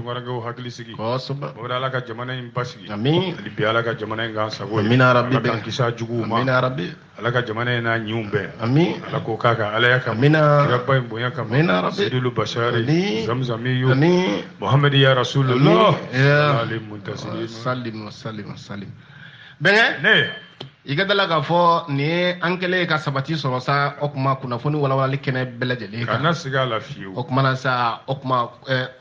tungaranga hakili sigi kosoba babada ala ka jamana in basigi amin ali bi ala ka jamana in gan sago amin rabbi be kisa jugu ma amin rabbi ala ka jamana in na nyumbe amin ala ko kaka ala ya kam amin rabba in bonya kam amin rabbi sidul bashari amin zamzamiyu amin muhammad ya rasulullah ya ali muntaslim sallim benge ne igadala ka fɔ ni an kɛlen ka sabati sɔrɔ sa o kuma kunnafoni walawalali kɛnɛ bɛɛ lajɛlen kan kana siga la fiyewu o kuma na sa o kuma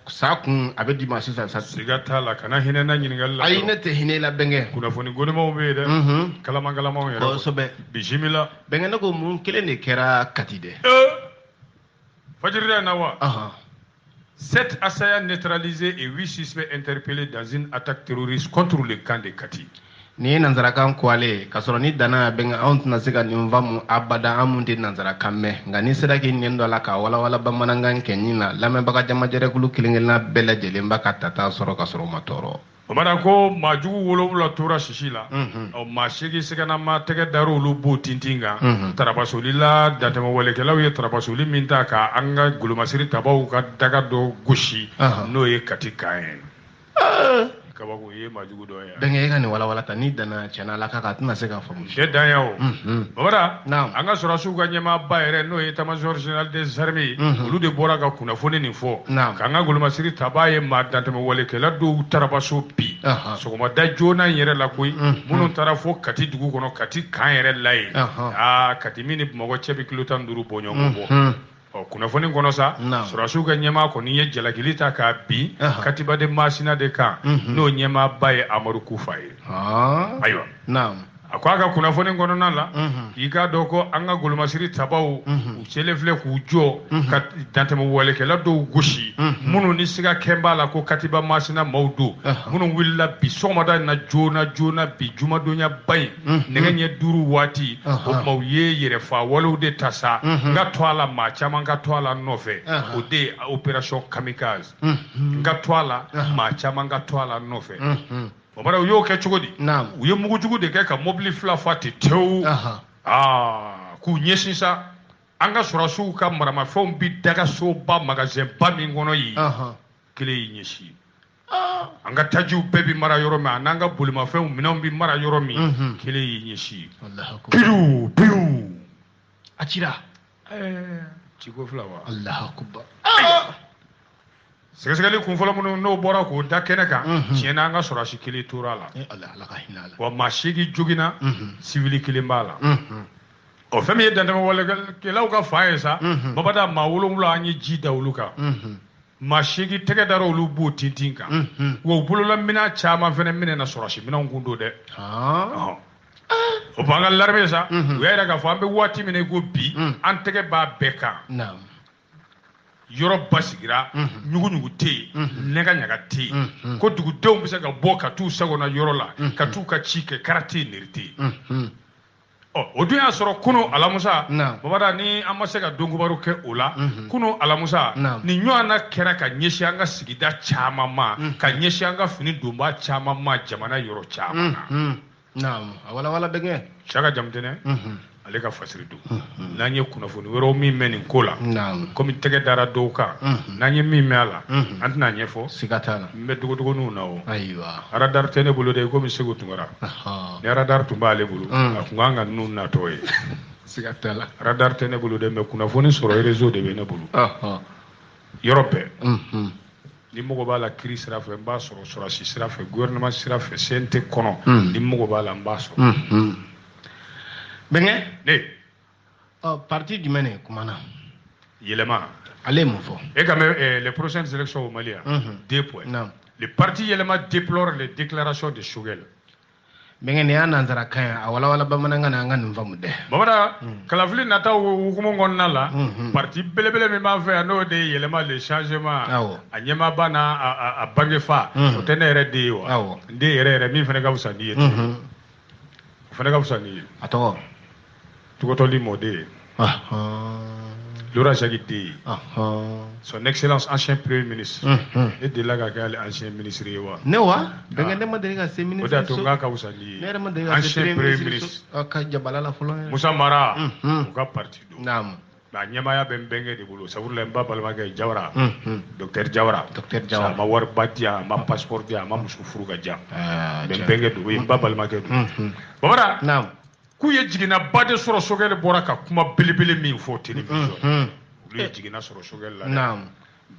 sa kun a bɛ di ma sisan sa siga t'a la kana hinɛ na ɲininkali la ayi ne tɛ hinɛ la bɛnkɛ kunnafoni gonimaw bɛ yen dɛ kalamankalamaw yɛrɛ kosɛbɛ bisimila bɛnkɛ ne ko mun kelen de kɛra kati dɛ fajiri na wa 7 assaillants neutralisés et 8 suspects interpellés dans une attaque terroriste contre le camp de Kati. Ni nanzarakan kwale kasoro ni dana benga on tuna sega ni mvamu abada amunde nanzarakan me ngani sera ki nyendo la ka wala wala bamanangan kenyina lame baka jama jere kulu kilingela bela jele mbaka tata soro kasoro matoro Omara ko majugu wolowula tora sisi la o ma segi segana ma tege daro olu bo tintinga tarabasoli la datema walekelaw ye tarabasoli min ta ka anga gulumasiri tabaw ka daga do gosi no ye Kati kayen kabako ye majugu do ya benga ga ni wala wala tani dana chana la ka tuna sega famu she danyawo Omara naam anga sorasu ga nyema bayere no ye tamajor général des armées olu de bora ga kunafoni ni fo ka anga gulumasiri tabaye ma datema walekela do tarabaso pi sogoma da jona yere la koy munun tarafo Kati dugu kono Kati kan yere laye Kati mini mogo chebi kilotan duru bonyo bo kunafoni kono sa sorasu ga nyema ko ni ye jalagilita ka bi Katiba de masina de kan no nyema baye Amaru Kufaye aywa naam akwaga kunafoni kono nala ika doko anga gulumasiri tabaw u chelefle ku jo ka dantema walekela do goshi munu ni siga kemba la ko Katiba masina mawdu munu willa bi somada na jona bi juma donya bay nega nye duru wati o mawye yere fa walu de tasa nga twala ma chama nga twala nofe o de operation kamikaze nga twala ma chama nga twala nofe Omara uyo ke chugodi uyo mugu chugudi ke ka mobili fla fati tew ku nyesisa anga sorasu ka marama fon bi daga so ba magazin ba min gono yi kile yi nyesi anga taju bebi mara yoro mi ananga bulima fon minon bi mara yoro mi kile yi nyesi piu achira chiko fla wa Allahu akbar segesegeli kun fɔlɔ minnu n'o bɔra k'o da kɛnɛ kan tiɲɛna an ka sɔrɔsi kelen tora la wa maa 8 jogina sivili kelen b'a la o fɛn min ye dantɛmɛ walekɛlaw ka fa ye sa babada maa 7 an ye ji da olu kan maa 8 tɛgɛ dara olu b'o tintin kan wa u bolola minɛn caman fɛnɛ minɛ na sɔrɔsi minɛnw kun don dɛ o b'an ka larime sa u y'a yira k'a fɔ an bɛ waati min na i ko bi an tɛgɛ b'a bɛɛ kan yɔrɔ basigira ɲugu tɛ yen nɛgɛ ɲaga tɛ yen ko dugudenw bɛ se ka bɔ ka t'u sagona yɔrɔ la ka t'u ka ci kɛ kara tɛ yen neri tɛ yen o dun y'a sɔrɔ kunu alamusa babada ni an ma se ka donkubaru kɛ o la kunu alamusa nin ɲɔgɔn na kɛra ka ɲɛsin an ka sigida caman ma ka ɲɛsin an ka fini donba caman ma jamana yɔrɔ caman na wala wala bɛngɛ Saka Jamtɛnɛ ale ka fasiri don n'an ye kunnafoni wɛrɛw min mɛn nin ko la komi tɛgɛ dara dɔw kan n'an ye min mɛn a la an tɛna ɲɛfɔ siga t'a la n bɛ dɔgɔdɔgɔninw na o ayiwa radar tɛ ne bolo dɛ komi Segu Tunkara ni radar tun b'ale bolo a tun kan ka ninnu natɔ ye siga t'a la radar tɛ ne bolo dɛ mais kunnafoni sɔrɔ réseau de bɛ ne bolo yɔrɔ bɛɛ ni mɔgɔ b'a la kiri sira fɛ n b'a sɔrɔ sɔrɔsi sira fɛ gouvernement sira fɛ CNT kɔnɔ ni mɔgɔ b'a la n b'a sɔrɔ bɛngɛ ne parti jumɛn de kumana yɛlɛma ale mun fɔ et quand même les prochaines élections au Mali 2 points le parti yɛlɛma déplore les déclarations de Choguel bɛngɛ ni y'a nanzara kan ye a walawala bamanankan na an ka nin faamu dɛ babada kalafili nata hukumu kɔnɔna la parti belebele min b'an fɛ yan n'o de ye yɛlɛma le changement a ɲɛmaaba n'a a bangefa o tɛ ne yɛrɛ den ye wa n den yɛrɛ min fana ka fisa n'i ye o fana ka fisa n'i ye a tɔgɔ Tugotoli Modé Laurent Jagite son excellence ancien premier ministre et de là ka kɛ ancien ministre ye wa ne wa bɛngɛ ne ma deli ka se ministre o de y'a to n k'a ka fisa n'i ye ne yɛrɛ ma deli ka se ancien premier ministre ka jabala la fɔlɔ Musa Mara o ka parti don ba nyamaya ben benge de bolo sabur le mba balma ke jawra docteur jawra ma war batia ma passeport dia ma musu furuga ja ben benge do mba balma ke do babara naam ku ye jigina bade soro sogele bora ka kuma belebele min fo television ku ye jigina soro sogele la naam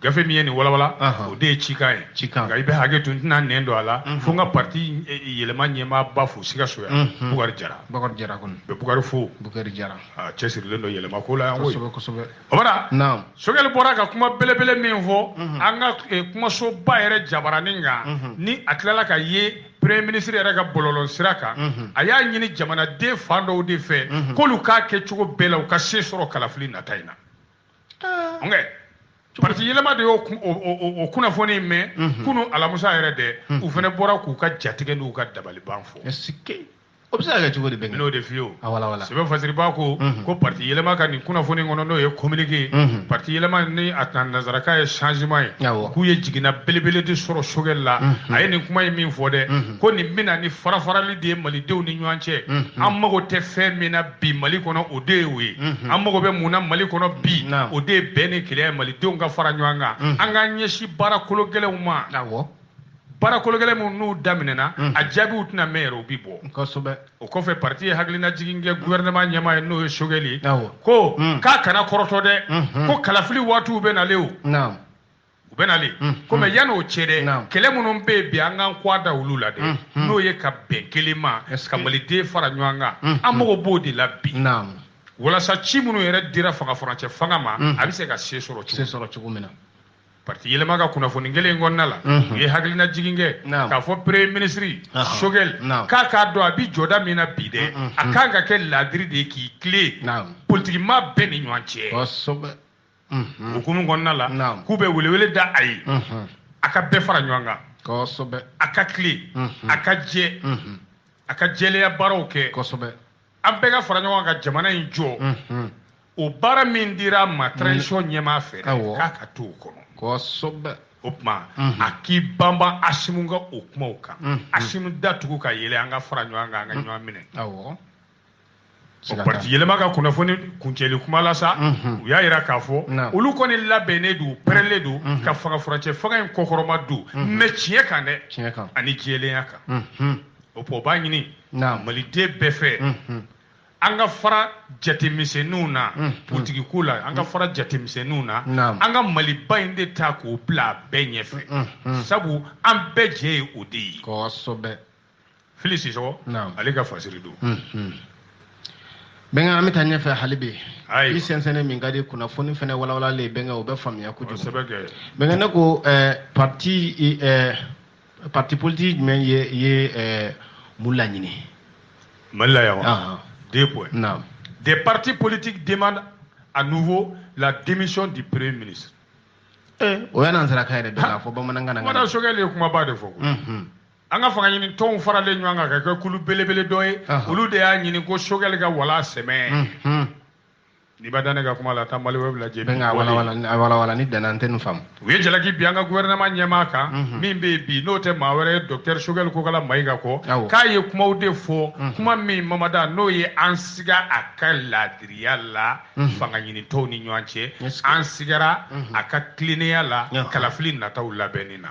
gafe mi ni wala wala o de chika ga ibe hage tun na nendo ala fo nga parti yelema nyema ba fu siga soya bugar jara kun be bugar jara chesir lendo yelema ko la ngo ko sobe obara naam sogel bora ka kuma belebele min fo anga kuma so ba yere jabaraninga ni atlala ka ye premier ministre yɛrɛ ka bololon sira kan a y'a ɲini jamanaden fan dɔw de fɛ k'olu k'a kɛ cogo bɛɛ la u ka se sɔrɔ kalafili nata in na parti yɛlɛma de y'o kunnafoni mɛn kunu alamusa yɛrɛ dɛ u fana bɔra k'u ka jatigɛ n'u ka dabaliban fɔ o bɛ se ka kɛ cogo di bɛn n'o de fiyewu wala sɛbɛn fasiriba ko parti yɛlɛma ka nin kunnafoni kɔnɔ n'o ye communiqué parti yɛlɛma ni a ta nazaraka ye changement ye k'u ye jiginna belebele de sɔrɔ sogɛli la a ye nin kuma in min fɔ dɛ ko nin bɛna ni farafarali de ye malidenw ni ɲɔgɔn cɛ an mago tɛ fɛn min na bi mali kɔnɔ o de ye o ye an mago bɛ mun na mali kɔnɔ bi o de ye bɛn ni keleya ye malidenw ka fara ɲɔgɔn kan an k'an ɲɛsin baara kolo gɛlɛnw ma baara kologɛlɛ min n'u daminɛna a jaabiw tɛna mɛn yɛrɛ u bi bɔ kosɛbɛ o kɔfɛ parti ye hakilina jigin kɛ gouvernement ɲɛmaa ye n'o ye Sogɛli ko k'a kana kɔrɔtɔ dɛ ko kalafili waatiw bɛ nalen o u bɛ nalen ko mɛ yan'o cɛ dɛ kɛlɛ minnu bɛ yen bi an k'an kɔ da olu la dɛ n'o ye ka bɛn kelen ma ka maliden fara ɲɔgɔn kan an mago b'o de la bi walasa ci minnu yɛrɛ dira fangafurancɛ fanga ma a bɛ se ka se sɔrɔ cogo min na parti yɛlɛma ka kunnafoni kelen in kɔnɔna la u ye hakilina jigin kɛ k'a fɔ premier ministre Sogɛli k'a dɔn a bi jɔda min na bi dɛ a kan ka kɛ laadiri de ye k'i tile politikima bɛɛ ni ɲɔgɔn cɛ hukumu kɔnɔna la k'u bɛ welewele da a ye a ka bɛɛ fara ɲɔgɔn kan a ka tile a ka jɛ a ka jɛlenya baaraw kɛ an bɛɛ ka fara ɲɔgɔn kan ka jamana in jɔ o baara min dira a ma transition ɲɛmaa fɛ k'a ka to o kɔnɔ o tuma a k'i banban Asimu ka o kumaw kan Asimu datugu ka yɛlɛ an ka fara ɲɔgɔn kan an ka ɲɔgɔn minɛ o parti yɛlɛma ka kunnafoni kuncɛli kuma la sa u y'a yira k'a fɔ olu kɔni labɛnnen don pɛrɛnlen don ka fangafurancɛ fanga in kɔkɔrɔma don mɛ tiɲɛ kan dɛ ani jɛlenya kan o b'a ɲini maliden bɛɛ fɛ an ka fara jatemisɛnninw na politique ko la an ka fara jatemisɛnninw na an ka Maliba in de ta k'o bila a bɛɛ ɲɛfɛ sabu an bɛɛ jɛ ye o de ye Fili Sisɔkɔ ale ka fasiri don bɛnkɛ an bɛ taa ɲɛfɛ hali bi i sɛnsɛnnen min ka di kunnafoni fana walawalalen bɛnkɛ o bɛ faamuya kojugu bɛnkɛ ne ko parti politique jumɛn ye mun laɲini Mali la yan wa 2 points. Des partis politiques demandent à nouveau la démission du Premier ministre. O y'an sara k'a yɛrɛ dɔn k'a fɔ bamanankan na. Wala Sogɛli ye kumaba de fɔ. An ka fanga ɲini tɔnw faralen ɲɔgɔn kan ka kɛ kulu belebele dɔ ye olu de y'a ɲini ko Sogɛli ka wala sɛmɛ. N'i ba da ne ka kuma la taa Mali web lajɛ. Wala ni danna n tɛ nin faamu. U ye jalaki bi an ka gouvernement ɲɛmaa kan min bɛ yen bi n'o tɛ maa wɛrɛ ye docteur Sogɛli Kokala Mayiga kɔ k'a ye kumaw de fɔ kuma min Mamada n'o ye an siga a ka laadiriya la fanga ɲinitɔw ni ɲɔgɔn cɛ an sigara a ka tilennenya la kalafili nataw labɛnni na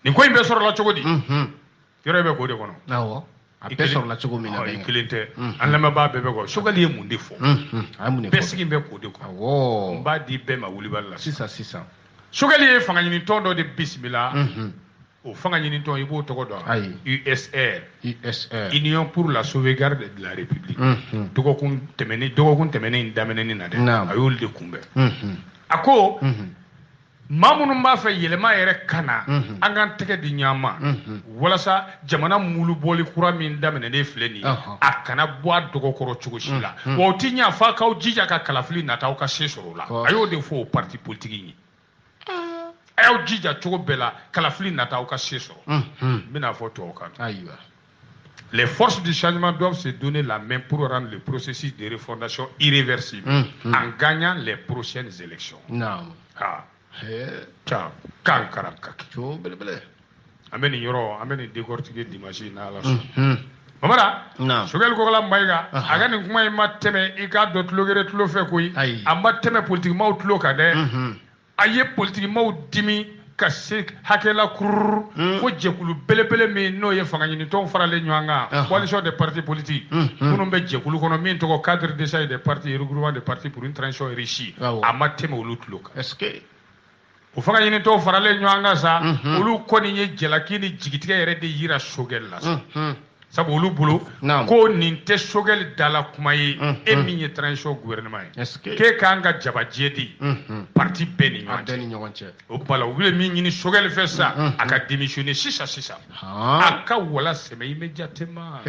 nin ko in bɛ sɔrɔla cogo di yɔrɔ bɛ k'o de kɔnɔ a bɛɛ sɔrɔla cogo min na i kelen tɛ an lamɛnbaa bɛɛ bɛ kɔ Sogɛli ye mun de fɔ bɛɛ sigi bɛ k'o de kɔ n b'a di bɛɛ ma wulibali la sisan Sogɛli ye fanga ɲinitɔn dɔ de bisimila o fanga ɲinitɔn i b'o tɔgɔ dɔn USR Union pour la sauvegarde de la République dɔgɔkun tɛmɛnen daminɛnin na dɛ a y'olu de kunbɛn a ko maa minnu b'a fɛ yɛlɛma yɛrɛ ka na an k'an tɛgɛ di ɲɔgɔn ma walasa jamana mulubɔli kura min daminɛnen filɛ nin ye a kana bɔ a dɔgɔkɔrɔ cogo si la wa o tɛ ɲɛ f'a k'aw jija ka kalafili nata aw ka se sɔrɔ o la a y'o de fɔ o parti politique ye a y'aw jija cogo bɛɛ la kalafili nata aw ka se sɔrɔ n bɛna fɔ tubabukan na les forces du changement doivent se donner la main pour rendre le processus de refondation irréversible en gagnant les prochaines élections. Kan karan kaki an bɛ nin yɔrɔ an bɛ nin décortiquer dimanche n'Ala sɔnna Mamara Naam. Sogel ko la maiga aga ni kuma ma teme I ka do tlogere tlo fe koyi amma teme politique maw tlo ka de aye politique maw dimi ka se hakela kur ko jekulu belebele mi no ye fanga ni ton farale nyanga coalition des partis politiques kuno be jekulu kono min to ko cadre déjà des partis regroupement des partis pour une transition enrichie amma teme olu tlo ka est-ce que o fanga ni to farale nyanga sa olu koni ye jelakini jigitige yere de yira Sogel la sabu olu bolo ko nin tɛ Sogel dala kuma ye e min ye transition gouvernement ye k'e kan ka jabajɛ di parti bɛɛ ni ɲɔgɔn cɛ o tuma la u bɛ min ɲini Sogel fɛ sa a ka démissionner sisan a ka wala sɛmɛ immédiatement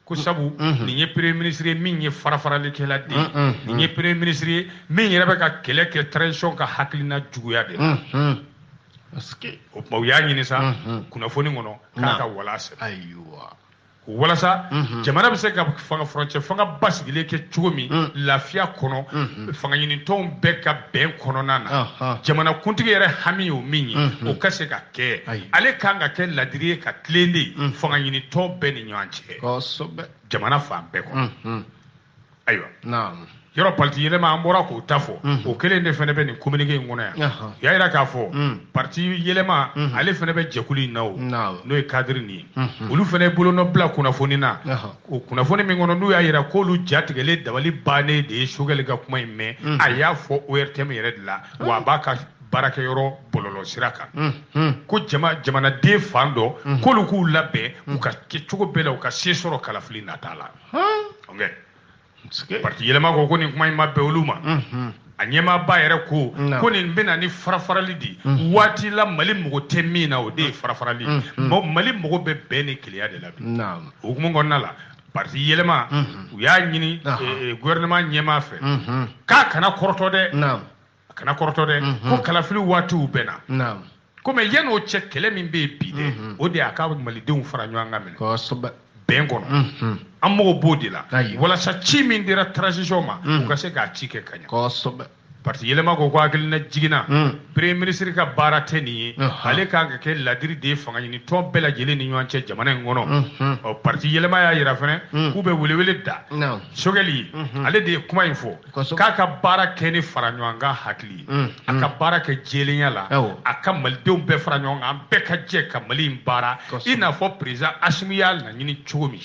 ko sabu nin ye premier ministre ye min ye farafaralikɛla de ye nin ye premier ministre ye min yɛrɛ bɛ ka kɛlɛ kɛ transition ka hakilina juguya de la o tuma u y'a ɲini sa kunnafoni kɔnɔ k'a ka wala sɛbɛn walasa jamana bɛ se ka fanga frontière fanga basigilen kɛ cogo min lafiya kɔnɔ fanga ɲinitɔnw bɛɛ ka bɛn kɔnɔna na jamana kuntigi yɛrɛ hami y'o min ye o ka se ka kɛ ale kan ka kɛ ladiri ye ka tilen de fanga ɲinitɔn bɛɛ ni ɲɔgɔn cɛ jamana fan bɛɛ kɔnɔ ayiwa yɔrɔ parti yɛlɛma an bɔra k'o ta fɔ o kelen de fɛnɛ bɛ nin communiqué in kɔnɔ yan y'a yira k'a fɔ parti yɛlɛma ale fɛnɛ bɛ jɛkulu in na o n'o ye cadre nin ye olu fɛnɛ bolo nɔ bila kunnafoni na o kunnafoni min kɔnɔ n'u y'a yira k'olu jatigɛlen dabali bannen de ye Sogel ka kuma in mɛn a y'a fɔ ORTM yɛrɛ de la wa a b'a ka baarakɛyɔrɔ bɔlɔlɔ sira kan ko jamanaden fan dɔ k'olu k'u labɛn u ka kɛ cogo bɛɛ la u ka se sɔrɔ kalafili nata la parti yɛlɛma ko nin kuma in ma bɛn olu ma a ɲɛmaaba yɛrɛ ko nin bɛna ni farafarali di waati la Mali mago tɛ min na o de ye farafarali Mali mago bɛ bɛn ni keleya de la bi o hukumu kɔnɔna la parti yɛlɛma u y'a ɲini gouvernement ɲɛmaa fɛ k'a kana kɔrɔtɔ dɛ ko kalafili waatiw bɛnna ko mais yan'o cɛ kɛlɛ min bɛ yen bi dɛ o de y'a ka malidenw fara ɲɔgɔn kan minɛ bɛn kɔnɔ an mago b'o de la walasa ci min dira transition ma u ka se k'a ci kɛ ka ɲɛ parti yɛlɛma ko hakilina jiginna premier ministre ka baara tɛ nin ye ale kan ka kɛ ladiri de ye fanga ɲinitɔn bɛɛ lajɛlen ni ɲɔgɔn cɛ jamana in kɔnɔ ɔ parti yɛlɛma y'a yira fɛnɛ k'u bɛ welewele da Sogel ye ale de ye kuma in fɔ k'a ka baara kɛ ni fara ɲɔgɔn kan hakili ye a ka baara kɛ jɛlenya la a ka malidenw bɛɛ fara ɲɔgɔn kan an bɛɛ ka jɛ ka Mali in baara i n'a fɔ président Assimi y'a laɲini cogo min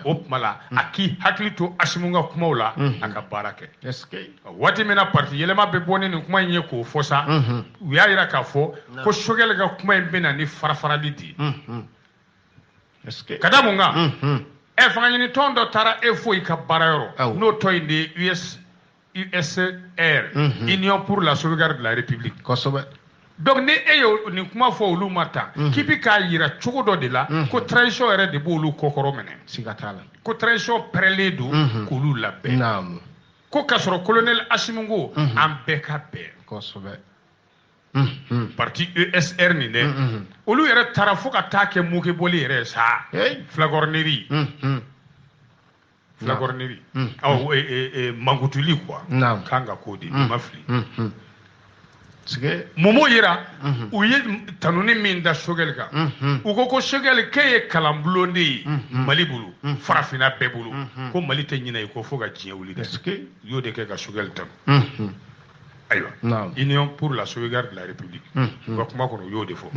o tuma la a k'i hakili to Assimi ka kumaw la a ka baara kɛ waati min na parti yɛlɛma bɛ bɔ ni nin kuma in ye k'o fɔ sa u y'a yira k'a fɔ ko Sogel ka kuma in bɛna ni farafarali de ye ka da mun kan fanga ɲinitɔn dɔ taara e fo i ka baarayɔrɔ n'o tɔ in de ye USR Union pour la sauvegarde de la République donc ni e ye nin kuma fɔ olu ma tan k'i bi k'a yira cogo dɔ de la ko transition yɛrɛ de b'olu kɔkɔrɔ minɛ ko transition pɛrɛlen don k'olu labɛn ko k'a sɔrɔ colonel Assimi ko an bɛɛ ka bɛn parti USR nin dɛ olu yɛrɛ taara fo ka taa kɛ mukebɔli yɛrɛ sa flagornerie mankutuli quoi kan ka k'o de ma fili Momo yira u ye tanuni min da Sogel kan u ko Sogel k'e ye kalanbulon de ye Mali bolo farafinna bɛɛ bolo ko Mali tɛ ɲinɛ i ko fo ka diɲɛ wuli dɛ u y'o de kɛ ka Sogel tanu ayiwa Union pour la sauvegarde de la République u ka kuma kɔnɔ u y'o de fɔ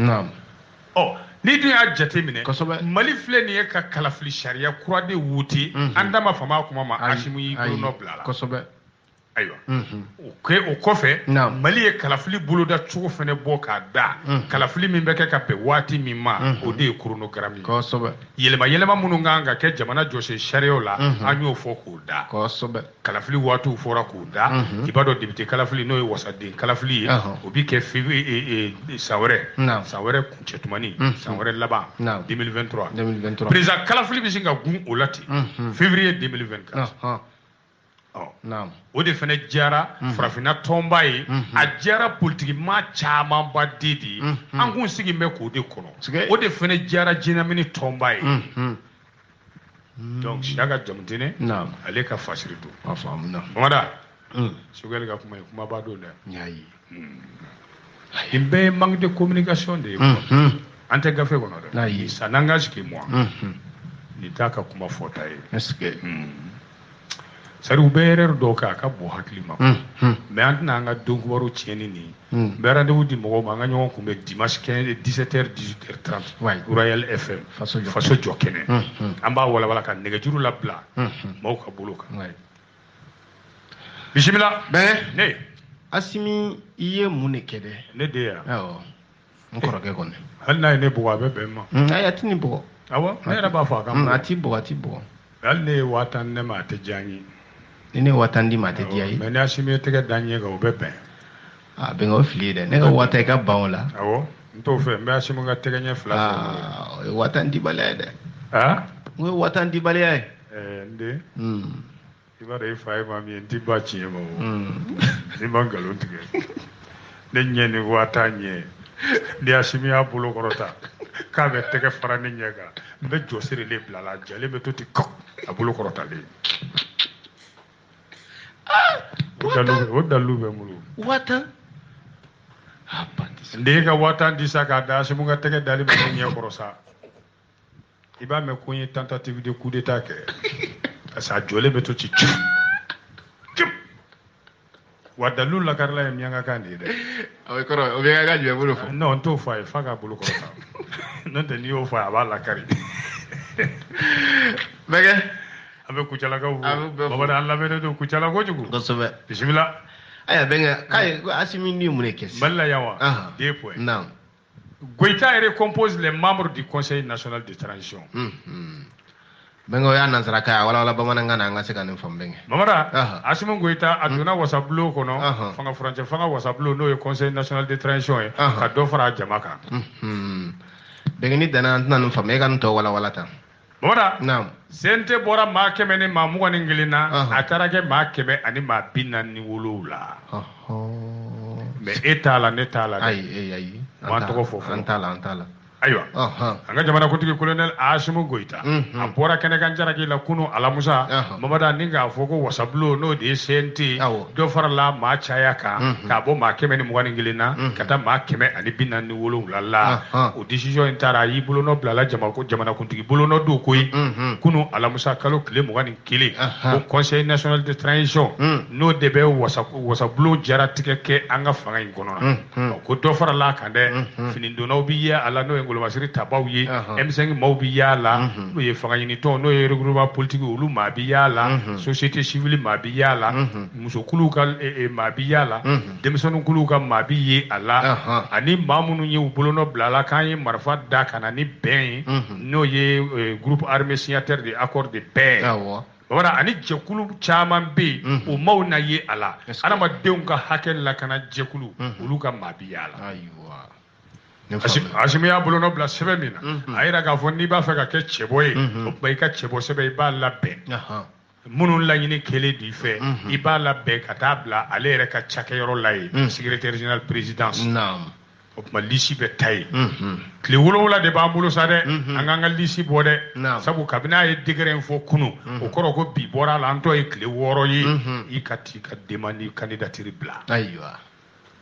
ɔ n'i dun y'a jate minɛ Mali filɛ nin ye ka kalafili sariya kura de wuti an da ma fama a kuma ma Assimi y'i bolonɔ bila la ayiwa o kɔfɛ Mali ye kalafili boloda cogo fɛnɛ bɔ k'a da kalafili min bɛ kɛ ka bɛn waati min ma o de ye chronogramme ye yɛlɛma minnu kan ka kɛ jamana jɔsen sariyaw la an y'o fɔ k'o da kalafili waatiw fɔra k'o da i b'a dɔn député kalafili n'o ye wasaden kalafili ye o bi kɛ san wɛrɛ kuncɛtumani san wɛrɛ laban 2023 président kalafili bɛ sin ka gun o la ten février 2024 o de fɛnɛ diyara farafinna tɔnba ye a diyara politiki maa camanba de ye an kun sigin bɛ k'o de kɔnɔ o de fɛnɛ diyara jinɛmini tɔnba ye donc Siya ka Jamutene ale ka fasiri don Mamada Sogel ka kuma ye kumaba don dɛ nin bɛɛ ye manque de communication de ye an tɛ gafe kɔnɔ dɛ ça n'engage que moi ni t'a ka kuma fɔta ye est-ce que sari u bɛ erreur dɔw kɛ a ka bon hakili ma mais an tɛna an ka don kibaru tiɲɛni nin n bɛ rendez-vous di mɔgɔw ma an ka ɲɔgɔn kunbɛn dimanche 15 17h 18h30 Royal FM faso jɔ kɛnɛ an b'a walawala ka nɛgɛjuru labila maaw ka bolo kan bisimila ne Asimi i ye mun de kɛ dɛ ne de ya awɔ n kɔrɔkɛ kɔni hali n'a ye ne bugɔ a bɛ bɛn ma ayi a tɛ nin bugɔ awɔ ne yɛrɛ b'a fɔ a ka a t'i bugɔ a t'i bugɔ hali ne ye 1000 ne ma a tɛ diya n ye ni ne ye 1000 di ma a tɛ diya ye mais ni Asimi ye tɛgɛ da n ɲɛ kan o bɛ bɛn a bɛn o fili ye dɛ ne ka 1000 i ka ban o la awɔ n t'o fɛ n bɛ Asimi ka tɛgɛ ɲɛ 2 fɛ o ye 1000 dibaliya ye dɛ o ye 1000 dibaliya ye n den i b'a dɔn i fa ye maa min ye n t'i ba tiɲɛ ma o n'i ma nkalon tigɛ ne ɲɛ ni 1000 ɲɛ ni Asimi y'a bolo kɔrɔta k'a bɛ tɛgɛ fara ne ɲɛ kan n bɛ jɔsiri de bila la jalen bɛ to ten kɔk a bolo kɔrɔtalen o dalilu bɛ n bolo 1000 n den ka 1000 di sa k'a da Asimi ka tɛgɛ dali bɛ ne ɲɛ kɔrɔ sa i b'a mɛn ko n ye tentative de coup d'état kɛ parce que a jɔlen bɛ to ci wa dalilu lakarila ye miyanka kan de ye dɛ o bɛ kɔrɔ o bɛ ka jumɛn bolo fɔ non n t'o fɔ a ye f'a ka bolo kɔrɔta n'o tɛ n'i y'o fɔ a ye a b'a lakari bɛkɛ an bɛ Kucalakaw fo Babada an lamɛnnen don Kucala kojugu kosɛbɛ bisimila ayiwa bɛnkɛ k'a ye Asimi ni mun de kɛ Mali la yan wa 2 points non Goïta recompose les membres du Conseil national de transition bɛnkɛ o y'a nansarakan ye a walawala bamanankan na an ka se ka nin faamu bɛnkɛ Mamada Asimi Goïta a donna wasabulon kɔnɔ fanga furancɛ fanga wasabulon n'o ye Conseil national de transition ye ka dɔ fara a jama kan bɛnkɛ ni danna an tɛna nin faamu e ka nin tɔ walawala tan Mamada CNT bɔra maa 100 ni maa 21 na a taara kɛ maa 100 ani maa 47 la mais e t'a la ne t'a la dɛ ayi an tɔgɔ fɔ fɔlɔ an t'a la ayiwa an ka jamanakuntigi colonel Asimi Goïta a bɔra kɛnɛkan jaraki la kunu alamusa Mamada ni k'a fɔ ko wasabulon n'o de ye CNT dɔ farala maa caya kan k'a bɔ maa 121 na ka taa maa 147 la o décision in taara a y'i bolonɔ bilala jamanakuntigi bolonɔ don koyi kunu alamusa kalo tile 21 o Conseil national de transition n'o de bɛ wasabulon jaratigɛ kɛ an ka fanga in kɔnɔ ko dɔ farala kan dɛ finidonnaw bi ye a la n'o ye ngolomasiri tabaw ye M5 maaw bi y'a la n'o ye fanga ɲinitɔn n'o ye regroupement politique olu maa bi y'a la société civile maa bi y'a la musokuluw ka maa bi y'a la denmisɛnninkuluw ka maa bi ye a la ani maa minnu ye u bolonɔ bila la k'an ye marifa da ka na ni bɛn ye n'o ye groupe armé signataire de accord de paix Babada ani jɛkulu caman bɛ yen o maaw na ye a la adamadenw ka hakɛ lakana jɛkulu olu ka maa bi y'a la Asimi y'a bolonɔ bila sɛbɛn min na a yira k'a fɔ n'i b'a fɛ ka kɛ cɛbɔ ye o tuma i ka cɛbɔ sɛbɛn i b'a labɛn minnu laɲini kɛlen d'i fɛ i b'a labɛn ka taa bila ale yɛrɛ ka cakɛyɔrɔ la yen secrétaire général présidence o tuma lisi bɛ ta yen tile 7 de b'an bolo sa dɛ an k'an ka lisi bɔ dɛ sabu kabini a ye degré in fɔ kunu o kɔrɔ ko bi bɔra a la an tɔ ye tile 6 ye i ka t'i ka demande candidature bila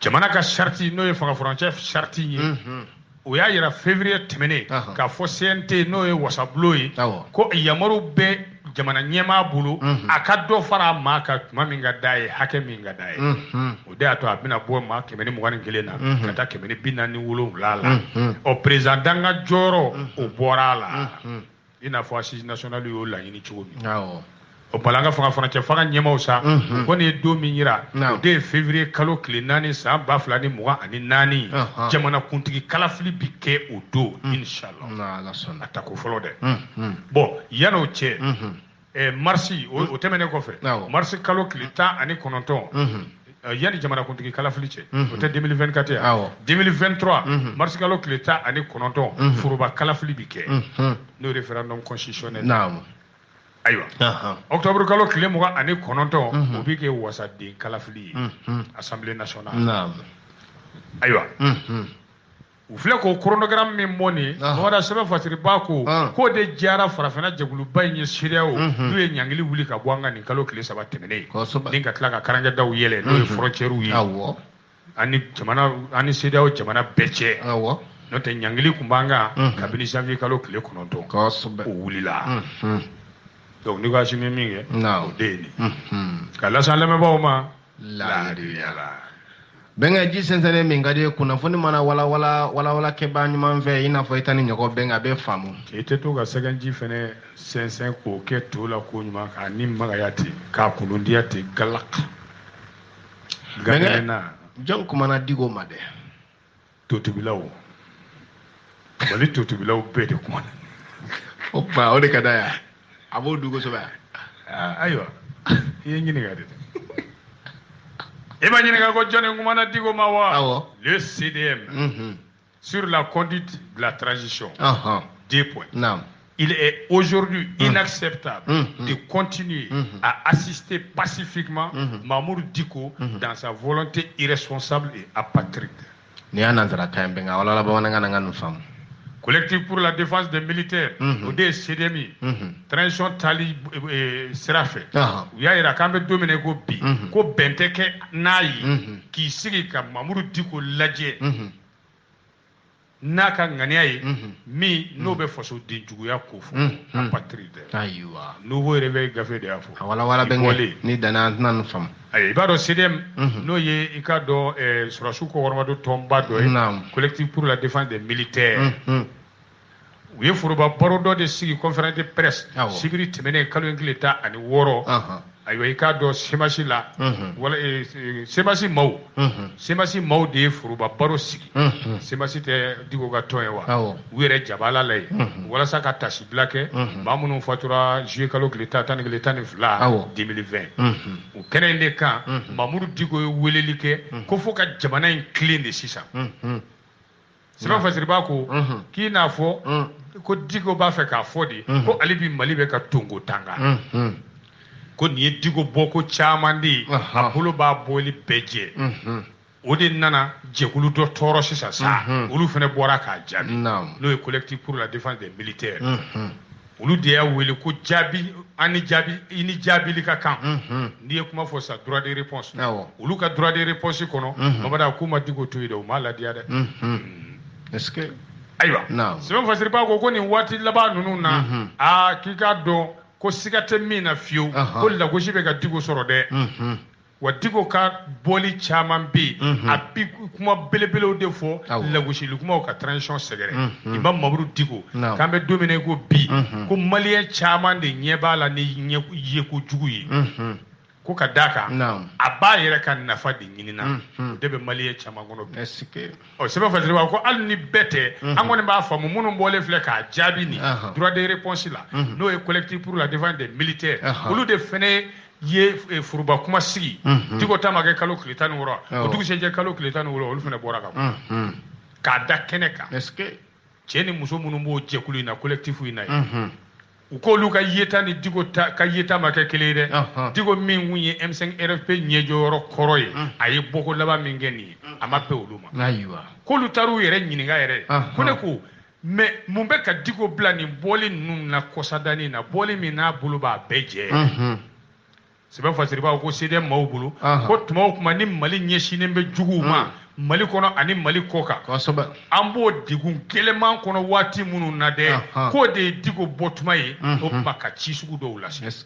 jamana ka charte n'o ye fanga furancɛ charte ye o y'a yira février tɛmɛnen k'a fɔ CNT n'o ye wasabulon ye ko yamaru bɛ jamana ɲɛmaa bolo a ka dɔ fara a maa kan tuma min ka d'a ye hakɛ min ka d'a ye o de y'a to a bɛna bɔ maa 121 na ka taa 147 la ɔ président ka jɔyɔrɔ o bɔra a la i n'a fɔ assise nationale y'o laɲini cogo min o bala an ka fanga furancɛ fanga ɲɛmaaw sa o kɔni ye don min yira o de ye février kalo tile 4 san 2024 jamanakuntigi kalafili bi kɛ o don inshallah a tako fɔlɔ dɛ bon yan'o cɛ marsi o tɛmɛnen kɔfɛ marsi kalo tile 19 yani jamanakuntigi kalafili cɛ o tɛ 2024 ya 2023 marsi kalo tile 19 foroba kalafili bi kɛ n'o référendum constitutionnel ayiwa octobre kalo tile 29 o bi kɛ wasaden kalafili ye assemblée nationale ayiwa u filɛ k'o chronogramme min bɔ nin Mamada sɛbɛn fasiriba ko k'o de diyara farafinna jɛkuluba in ye CEDEAO n'u ye ɲangili wuli ka bɔ an ka nin kalo tile 3 tɛmɛnen ni ka tila ka karankɛdaw yɛlɛ n'o ye frontières ye ani CEDEAO jamana bɛɛ cɛ no te nyangili kumbanga kabini janvier kalo kile kononto ko sobe o wulila donc ni ko asimi minge no deni kala san leme bawma la riala benga ji sensene mingade kuna foni mana wala ke ba nyuma fe ina fo itani nyoko benga be famu ite to ga second ji fene sensen ko ke to la ko nyuma ka ni magayati ka kulundiyati galak benga jon kuma na digo made totubilaw bali totubilaw be de kuma opa o de kadaya abo dugo so ba aywa yengini gade et le CDM sur la conduite de la transition. 2 points. Non. Il est aujourd'hui inacceptable de continuer à assister pacifiquement Mamour Diko dans sa volonté irresponsable et apatride. Collectif pour la défense des militaires, au CDMI, transition Tali Serafé, il y a un camp de dominer Gobi, ko benteke nayi, qui sigi ka Mamour Diko ladje, naka nganyai, mi nobe foso dinjuya kofu, apatride. Nouveau réveil gafé de afo. Wala bengali ni dana nan fam. Ayi bado CDM no ye ikado surasu ko wormado tomba do collectif pour la défense des militaires. U ye foroba baro dɔ de sigi conférence de presse sibiri tɛmɛnen kalo ingilita ani 6 ayiwa i k'a dɔn semasi la wala semasi maaw de ye foroba baro sigi semasi tɛ Diko ka tɔn ye wa u yɛrɛ jabala la ye walasa ka tasibila kɛ maa minnu fatura juillet kalo tile 12 2020 u kɛnɛ in de kan Mamour Diko ye weleli kɛ ko fo ka jamana in tilen de sisan sɛbɛn fasiriba ko k'i n'a fɔ ko Diko b'a fɛ k'a fɔ de ko ale bi Mali bɛ ka tongo tanga ko nin ye Diko bɔ ko caman de ye a bolo b'a bɔli bɛɛ jɛ o de nana jɛkulu dɔ tɔɔrɔ sisan sa olu fana bɔra k'a jaabi n'o ye collectif pour la défense des militaires olu de y'a wele ko jaabi i ni jaabili ka kan n'i ye kuma fɔ sa droit de réponse olu ka droit de réponse kɔnɔ Mamada k'u ma Diko to yen dɛ u m'a ladiya dɛ est-ce que ayiwa sɛbɛn fasiriba ko nin waati laban ninnu na k'i k'a dɔn ko siga tɛ min na fiyewu ko lagosi bɛ ka Diko sɔrɔ dɛ wa Diko ka bɔli caman bɛ yen a bi kuma belebelew de fɔ lagosili kumaw ka transition sɛgɛrɛ Imam Mamour Diko k'an bɛ don min na ko bi ko maliyɛn caman de ɲɛ b'a la ni yeko jugu ye ko ka d'a kan a b'a yɛrɛ ka nafa de ɲinina o de bɛ maliyɛn caman kɔnɔ bi sɛbɛn fasiriba ko hali ni bɛɛ tɛ an kɔni b'a faamu minnu bɔlen filɛ k'a jaabi nin droit de réponse la n'o ye collectif pour la défense des militaires olu de fɛnɛ ye foroba kuma sigi Diko ta ma kɛ kalo tile 16 o dugusɛjɛ kalo tile 17 olu fɛnɛ bɔra ka bɔ k'a da kɛnɛ kan cɛ ni muso minnu b'o jɛkulu in na collectif in na ye u k'olu ka yeta ni Diko ka yeta ma kɛ kelen ye dɛ Diko min kun ye M5 RFP ɲɛjɔyɔrɔ kɔrɔ ye a ye bɔko laban min kɛ nin ye a ma bɛn olu ma k'olu taar'u yɛrɛ ɲininka yɛrɛ ko ne ko mais mun bɛ ka Diko bila nin bɔli ninnu na kɔsadani na bɔli min n'a bolo b'a bɛɛ jɛ sɛbɛn fasiriba ko CDM maaw bolo ko tuma o tuma ni Mali ɲɛsinnen bɛ juguw ma Mali kɔnɔ ani Mali kɔ kan an b'o degun gɛlɛman kɔnɔ waati minnu na dɛ k'o de ye Diko bɔ tuma ye o tuma ka ci sugu dɔw lase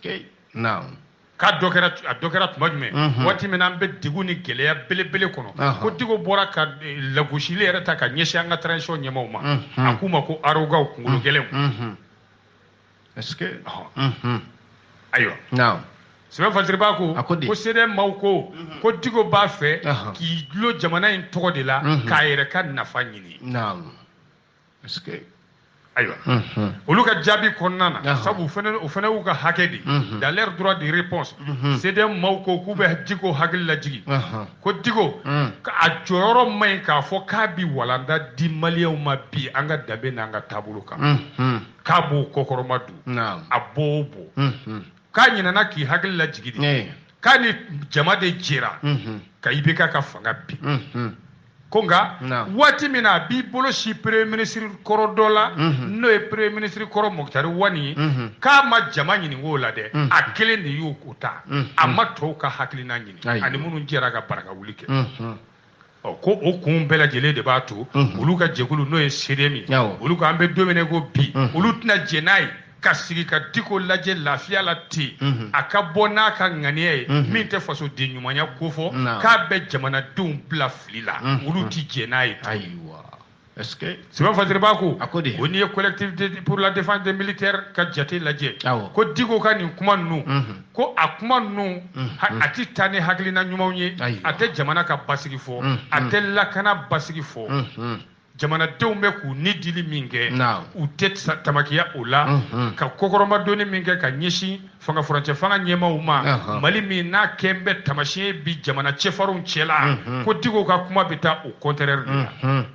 k'a dɔ kɛra tuma jumɛn waati min an bɛ degun ni gɛlɛya belebele kɔnɔ ko Diko bɔra ka lagosili yɛrɛ ta ka ɲɛsin an ka transition ɲɛmaaw ma a k'u ma ko arogaw kunkolo gɛlɛnw ayiwa sɛbɛn fasiriba ko CDM maaw ko Diko b'a fɛ k'i dulon jamana in tɔgɔ de la k'a yɛrɛ ka nafa ɲini ayiwa olu ka jaabi kɔnɔna na sabu o fana y'u ka hakɛ de dans leur droit de réponse CDM maaw ko k'u bɛ Diko hakili lajigi ko Diko a jɔyɔrɔ ma ɲi k'a fɔ k'a bi walanda di maliyɛnw ma bi an ka danbe n'an ka taabolo kan k'a b'o kɔkɔrɔma dun a b'o bɔ k'a ɲinana k'i hakili lajigi de k'a ni jama de jɛra ka IBK ka fanga bi ko nka waati min na a b'i bolo si premier ministre kɔrɔ dɔ la n'o ye premier ministre kɔrɔ Mukutari Wani ye k'a ma jama ɲininka o la dɛ a kelen de y'o ta a ma tɔw ka hakilina ɲini ani minnu jɛra ka baraka wuli kɛ ko o kun bɛɛ lajɛlen de b'a to olu ka jɛkulu n'o ye CDM ye olu ko an bɛ don min ko bi olu tɛna jɛ n'a ye ka sigi ka Diko lajɛ lafiya la ten a ka bɔ n'a ka ŋaniya ye min tɛ fasoden ɲumanya ko fɔ k'a bɛ jamanadenw bila fili la olu ti jɛ n'a ye. Ayiwa est-ce que Sɛbɛn Fadiriba ko a ko de o ni ye collectivité pour la défense des militaires ka jate lajɛ awɔ ko Diko ka nin kuma ninnu ko a kuma ninnu a ti taa ni hakilina ɲumanw ye a tɛ jamana ka basigi fɔ a tɛ lakana basigi fɔ jamanadenw bɛ k'u ni dili min kɛ u tɛ tamakiya o la ka kokɔrɔmadonni min kɛ ka ɲɛsin fanga furancɛ fanga ɲɛmaaw ma Mali min n'a kɛn bɛ tamasiyɛn bi jamana cɛfarinw cɛla ko Diko ka kuma bɛ taa o contraire de la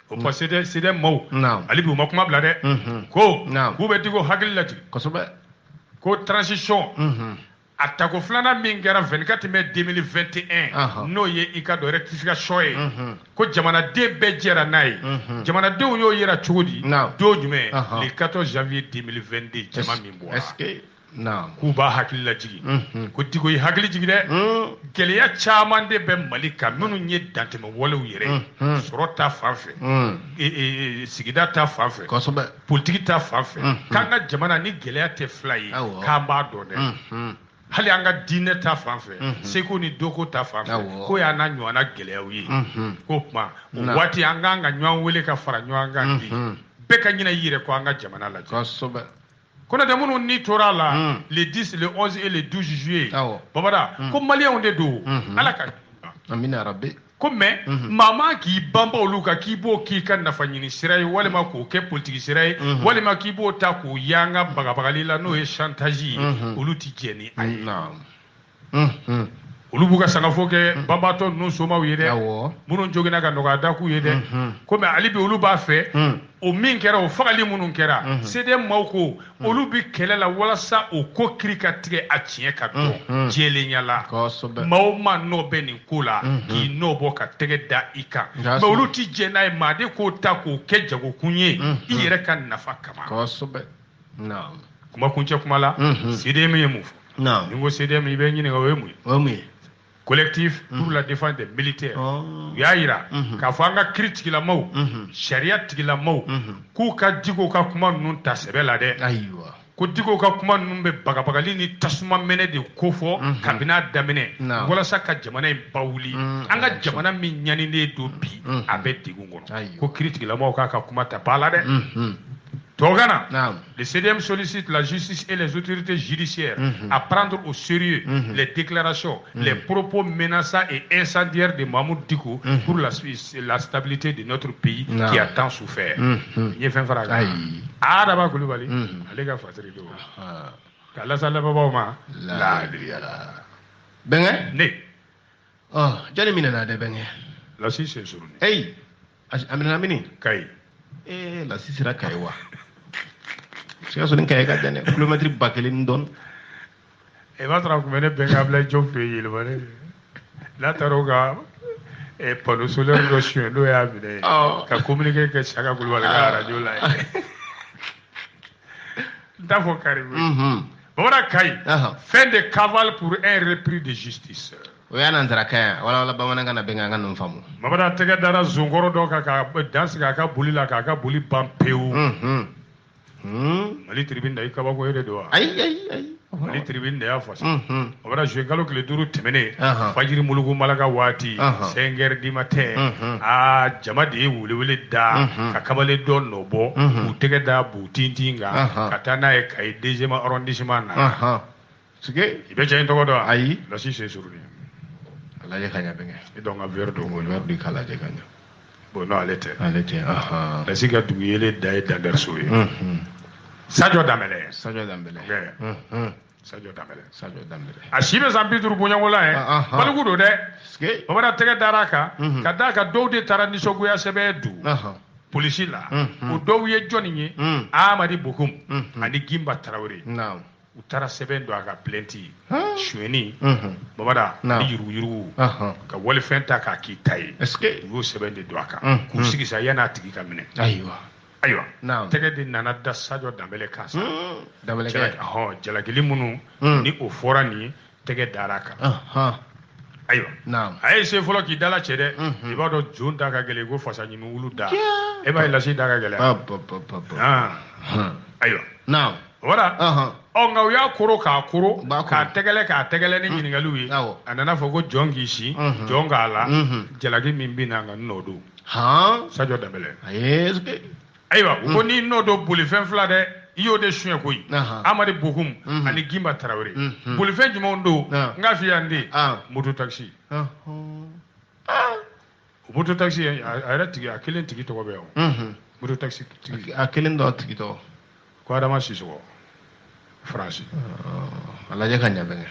o parce que CDM maaw ale bi u ma kuma bila dɛ ko k'u bɛ Diko hakili lajigin kosɛbɛ ko transition a tako filanan min kɛra 24 mai 2021 n'o ye i ka dɔn rectification ye ko jamanaden bɛɛ jɛra n'a ye jamanadenw y'o yira cogo di don jumɛn le 14 janvier 2022 jama min bɔra k'u b'a hakili lajigin ko Diko ye hakili jigin dɛ gɛlɛya caman de bɛ Mali kan minnu ye dantɛmɛ walew yɛrɛ sɔrɔ ta fan fɛ sigida ta fan fɛ politiki ta fan fɛ k'an ka jamana ni gɛlɛya tɛ fila ye k'an b'a dɔn dɛ hali an ka diinɛ ta fan fɛ seko ni doko ta fan fɛ ko y'an na ɲɔgɔnna gɛlɛyaw ye k'o tuma o waati an k'an ka ɲɔgɔn wele ka fara ɲɔgɔn kan bi bɛɛ ka ɲinɛ i yɛrɛ ko an ka jamana lajɛ Konatɛ minnu ni tora la le 10 le 11 et le 12 juillet Babada ko maliyɛnw de don Ala ka amina rabbi ko mais maa ma k'i banba olu kan k'i b'o k'i ka nafa ɲini sira ye walima k'o kɛ politiki sira ye walima k'i b'o ta k'o yanga bagabagali la n'o ye chantage ye olu ti jɛ ni a ye olu b'u ka sangafo kɛ banbatɔ ninnu somaw ye dɛ minnu joginna ka nɔgɔya da k'u ye dɛ ko mais hali bi olu b'a fɛ o min kɛra o fagali minnu kɛra CDM maaw ko olu bi kɛlɛ la walasa o ko kiri ka tigɛ a tiɲɛ ka dɔn jɛlenya la maaw ma nɔ bɛ nin ko la k'i nɔ bɔ ka tɛgɛ da i kan mais olu ti jɛ n'a ye maaden k'o ta k'o kɛ jagokun ye i yɛrɛ ka nafa kama kuma kuncɛ kuma la CDM ye mun fɔ ni ko CDM i bɛ ɲininka o ye mun ye collectif pour la défense des militaires u y'a yira k'a fɔ an ka kiri tigilamaw sariya tigilamaw k'u ka Diko ka kuma ninnu ta sɛbɛ la dɛ ko Diko ka kuma ninnu bɛ bagabagali ni tasuma mɛnɛ de ko fɔ kabini a daminɛ walasa ka jamana in bawuli an ka jamana min ɲaninen don bi a bɛ degun kɔnɔ ko kiri tigilamaw k'a ka kuma ta ba la dɛ Togana, le CDM sollicite la justice et les autorités judiciaires à prendre au sérieux les déclarations, les propos menaçants et incendiaires de Mahmoud Diko pour la stabilité de notre pays qui a tant souffert. N'y fait pas ah d'abord Koulibaly, allez gars fatigué. Kala sala baba ma la Benga? Ne. Oh, jani mina na de benga. La si c'est sur. Hey, amina mini. Kai. La si sera kaiwa. Sika so ni kai ka dane kilometre bakelen don. E va tra kumene benga bla job pe yele bare. La taroga e pano solaire do chien do ya bide. Ka communiquer ke chaka Koulibaly ka radio la. D'abord Karim. Voilà Kai. Fin de cavale pour un repris de justice. O ya nan zara kaya wala bamananga na benga ngano famu. Mabada tege dara zongoro do ka danse ka buli la ka buli pampeu. Mali tribune da ikaba ko yede do. Ai. Mali tribune da ya fasa. Mabada je galo kile duru temene. Fajiri mulugu malaga wati. 5h du matin. Jama de wule da ka kabale don no bo. U tege da bu tintinga. Katana e kai deuxième arrondissement na. Sige ibe jayin to do. Ai. La si c'est sur lui. La je kanya benga. Et donc un verre d'eau. Verre du kala je kanya. Bon non, elle était. La siga duguyele dai d'Anderso. Sadio Dambélé. Sadio Dambélé. Sadio Dambélé. A shibe zambi duru bunyangola Balugu do de. Ske. Baba tege daraka. Kadaka do de tarani soguya sebe du. Polisi la. O do ye joni ye. Amadi Bokum. Ani Gimba Traoré. Naam. U taara sɛbɛn don a ka plainte suɲɛni babada ni yurugu ka walifɛn ta k'a k'i ta ye u y'o sɛbɛn de don a kan k'u sigi sa yan'a tigi ka minɛ ayiwa tɛgɛ de nana da Sadio Dambélé kan sa jalakili minnu ni o fɔra nin ye tɛgɛ dar'a kan ayiwa naam a ye se fɔlɔ k'i dala cɛ dɛ i b'a dɔn jon da ka gɛlɛn ko fasa ɲimi wulu da e b'a ye lasi da ka gɛlɛn ayiwa naam wala nka u y'a koro k'a koro k'a tɛgɛlɛ ni ɲininkaliw ye a nana fɔ ko jɔn k'i si jɔn k'a la jalaki min bɛ na nka n'o don Sadio Dembélé ayiwa u ko n'i n'o don bolifɛn fila dɛ i y'o de suɲɛ koyi Amadi Bokum ani Gimba Tarawele bolifɛn jumɛnw don n k'a f'i yan den moto taxi moto taxi a yɛrɛ tigi a kelen tigi tɔgɔ bɛ yan moto taxi tigi a kelen dɔ tigi tɔgɔ ko Adama Sisɔgɔ France a lajɛ ka ɲɛ bɛnkɛ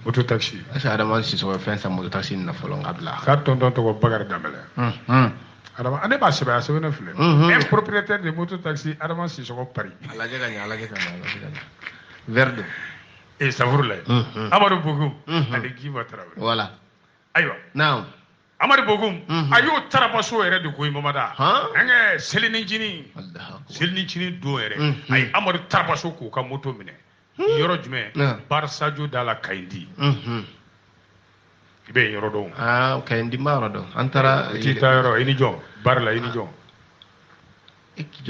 moto taxi est-ce que Adama Sisɔgɔ ye fɛn san moto taxi nin na fɔlɔ n ka bila k'a tonton tɔgɔ Bakari Dembélé Adama ne b'a sɛbɛn a sɛbɛn ne filɛ un propriétaire de moto taxi Adama Sisɔgɔ Paris a lajɛ ka ɲɛ a lajɛ ka ɲɛ Verdo safurula Amadu Bokum ani Gimba Tarawele voilà ayiwa naam Amadu Bokum a y'o tarabaso yɛrɛ de koyi Mamada an kɛ selinincinin don yɛrɛ a ye Amadu tarabaso k'u ka moto minɛ yɔrɔ jumɛn Barisajo da la Kayindi i bɛ yen yɔrɔ dɔn Kayindi n b'a yɔrɔ dɔn an taara i t'i taa yɔrɔ i ni jɔn bari la i ni jɔn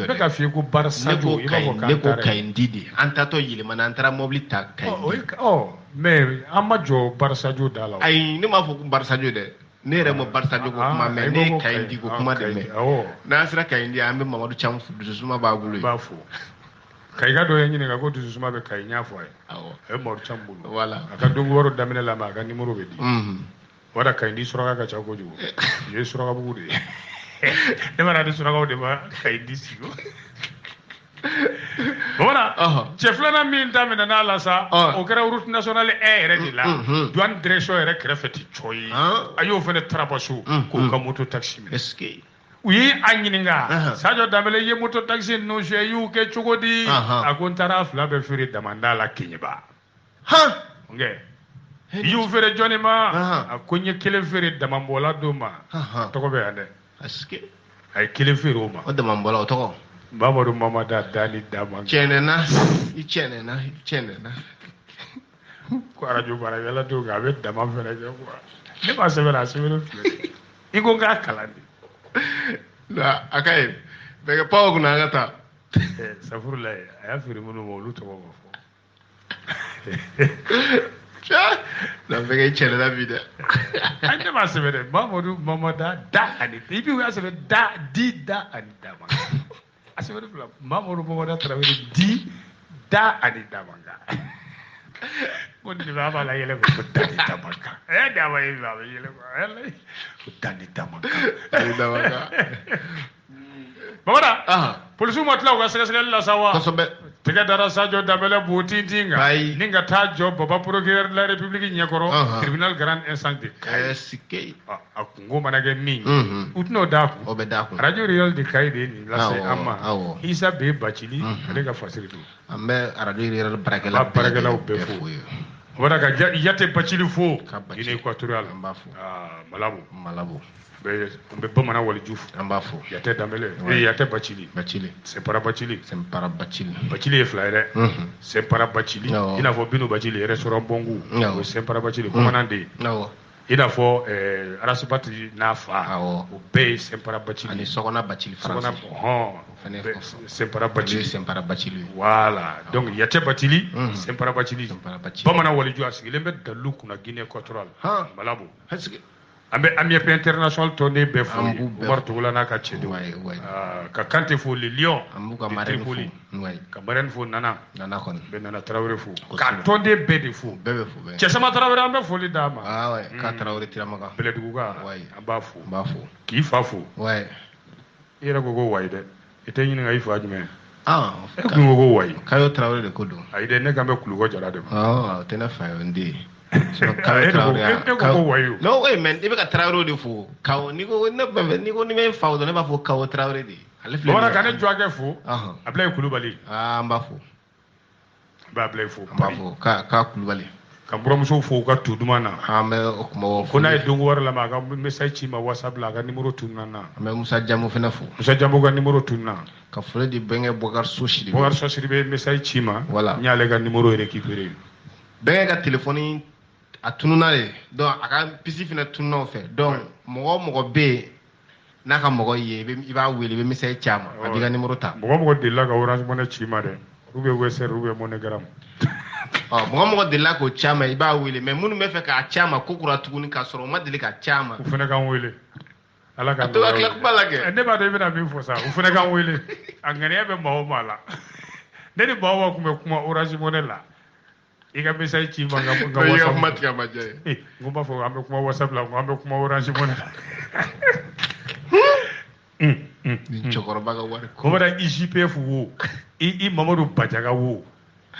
ne ka f'i ye ko Barisajo i b'a fɔ ne ko Kayindi de an taatɔ yɛlɛmana an taara mobili ta Kayindi mais an ma jɔ Barisajo da la ayi ne m'a fɔ ko Barisajo dɛ ne yɛrɛ ma Barisajo ko kuma mɛ ne ye Kayindi ko kuma de mɛn n'an sera Kayindi an bɛ Mamadu Camu dususuma b'a bolo i b'a fɔ Kayiga dɔ ye ɲininka ko dususuma bɛ Kayi n y'a fɔ a ye a ye Mamadu Camu bolo a ka dongo wɔɔrɔ daminɛ la a ka numéro bɛ di o da Kayindi suraka ka ca kojugu nin ye surakabugu de ye ne mana di surakaw de ma Kayindi sigi o mana cɛ filanan min daminɛna la sa o kɛra route nationale 1 yɛrɛ de la douane direction yɛrɛ kɛrɛfɛ ti cɔ ye a y'o fana tarabaso k'o ka moto taxi minɛ u ye a ɲininka Sadio Dembélé ye moto taxi ninnu suɲɛ i y'u kɛ cogo di a ko n taara fila bɛɛ feere Damanda la Keɲeba i y'u feere jɔnni ma a ko n ye kelen feere Damambɔla don ma tɔgɔ bɛ yan dɛ a ye kelen feere o ma o Damambɔla o tɔgɔ Mamadu Mamada Dani Damanga cɛnɛna i cɛnɛna ko arajo baarakɛla don nka a bɛ dama fɛnɛ kɛ quoi ne m'a sɛbɛn a sɛbɛn filɛ i ko n k'a kalan de a ka ɲi bɛɛ kɛ pawa kunna an ka taa safurula a y'a feere minnu ma olu tɔgɔ ma fɔ na bɛɛ kɛ cɛnɛna bi dɛ ne m'a sɛbɛn dɛ Mamadu Mamada da ani i bi u y'a sɛbɛn da ani Damanga a sɛbɛn fila Mamadu Mamada Tarawele di da ani Damanga ko nin b'a fɔ a la yɛlɛ ko Dani Damanga Dama ye a bɛ yɛlɛ ko Dani Damanga Mamada polisiw ma tila u ka sɛgɛsɛgɛli la sa wa kosɛbɛ tɛgɛ dara Sadio Dembélé b'o tintin kan ni ka taa jɔ Baba procureur de la République ɲɛkɔrɔ tribunal grande instance de Kayi a kungo mana kɛ min u tɛn'o d'a kun o bɛ d'a kun radio réel de Kayi de ye nin lase an ma Isa B Bacili ale ka fasiri don an bɛ radio réel baarakɛlaw bɛɛ fo o b'a ka Yate Bacili fo Guinée équatoriale an b'a fo Malabo n bɛ bamanan waliju fo an b'a fo Yate Dembélé Yate Bacili Sempara Bacili Bacili ye fila ye dɛ Sempara Bacili i n'a fɔ Binu Bacili restaurant Bongo o Sempara Bacili bamanan de ye i n'a fɔ Arasibati n'a fa o bɛɛ ye Sempara Bacili ani Sɔgɔna Bacili Sempara Bacili voilà donc Yate Bacili Sempara Bacili bamanan waliju a sigilen bɛ Dalu kunna Guinée équatoriale Malabo an bɛ AMIEP international tɔnden bɛɛ fo Umaru Togola n'a ka cɛdenw ka Kante fo le Lion ka marraine fo Nana kɔni bɛ Nana Tarawele fo ka tɔnden bɛɛ de fo Cɛsama Tarawele an bɛ foli d'a ma ka Tarawele Tiramaga Bɛlɛduguka an b'a fo k'i fa fo i yɛrɛ ko wayi dɛ i tɛ ɲininka i fa jumɛn e kun ko wayi Kayo Tarawele de ko don ayi dɛ ne kan bɛ Kulukɔ Jara de ma o tɛ ne fa ye n den e ko wayi no way man i bɛ ka Tarawele de fo Kawo ni ko ne bɛ fa dɔn ne b'a fɔ Kawo Tarawele de ale filɛ bamanan ka ne jɔkɛ fo Ablaye Kulubali an b'a fo Ablaye fo k'a Kulubali ka buramuso fo ka tu duman na an bɛ o kuma fɔ ko n'a ye dongo wɛrɛ lamɛn a ka message ci ma WhatsApp la a ka numéro tununa na an bɛ Musa Jamu fana fo Musa Jamu ka numéro tununa ka foli di Bɛnkɛ Bɔkari Sosiri bɛ message ci ma n y'ale ka numéro récupérer Bɛnkɛ ka téléphone a tununa de donc a ka pisi fana tununa fɛ donc mɔgɔ bɛ n'a ka mɔgɔ ye i b'a wele i bɛ misɛn caman a b'i ka numéro ta mɔgɔ delila ka Orange Money ci ma dɛ ou bien Western ou bien MoneyGram mɔgɔ delila k'o ci ma i b'a wele mais minnu bɛ fɛ k'a ci ma ko kura tuguni k'a sɔrɔ u ma deli ka ci ma u fana k'an wele ala ka to ka tila kuma lajɛ ne b'a dɔn i bɛna min fɔ sa u fana k'an wele a ŋaniya bɛ maa o maa la ne ni maa tun bɛ kuma Orange Money la i ka message ci ma n ka WhatsApp kuma tigɛ ma diya ye n ko b'a fɔ an bɛ kuma WhatsApp la an bɛ kuma Orange Money la cɛkɔrɔba ka wari ko Bamada IJPF wo i Mamadu Bajaga wo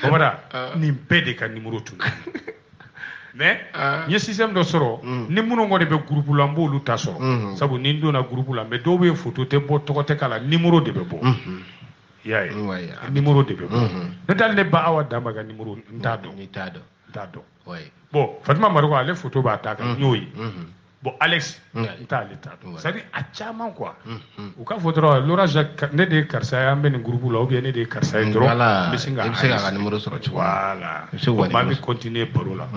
Bamada nin bɛɛ de ka numéro tun mais n ye système dɔ sɔrɔ ni minnu kɔni bɛ groupe la n b'olu ta sɔrɔ sabu ni n donna groupe la mais dɔw bɛ photo tɛ bɔ tɔgɔ tɛ k'a la numéro de bɛ bɔ i y'a ye numéro de bɛ bɔ ne tali ne ba Awa Danba ka numéro n t'a dɔn bon Fatima Mariko ale photo b'a ta kan n y'o ye bon Alex n t'ale ta dɔn c'est à dire a caman quoi u k'a fɔ dɔrɔn Laurent Jacques ne de ye karisa ye an bɛ nin groupe la ou bien ne de ye karisa ye dɔrɔn n bɛ se k'a ka numéro sɔrɔ cogo voilà donc maa bɛ continuer baro la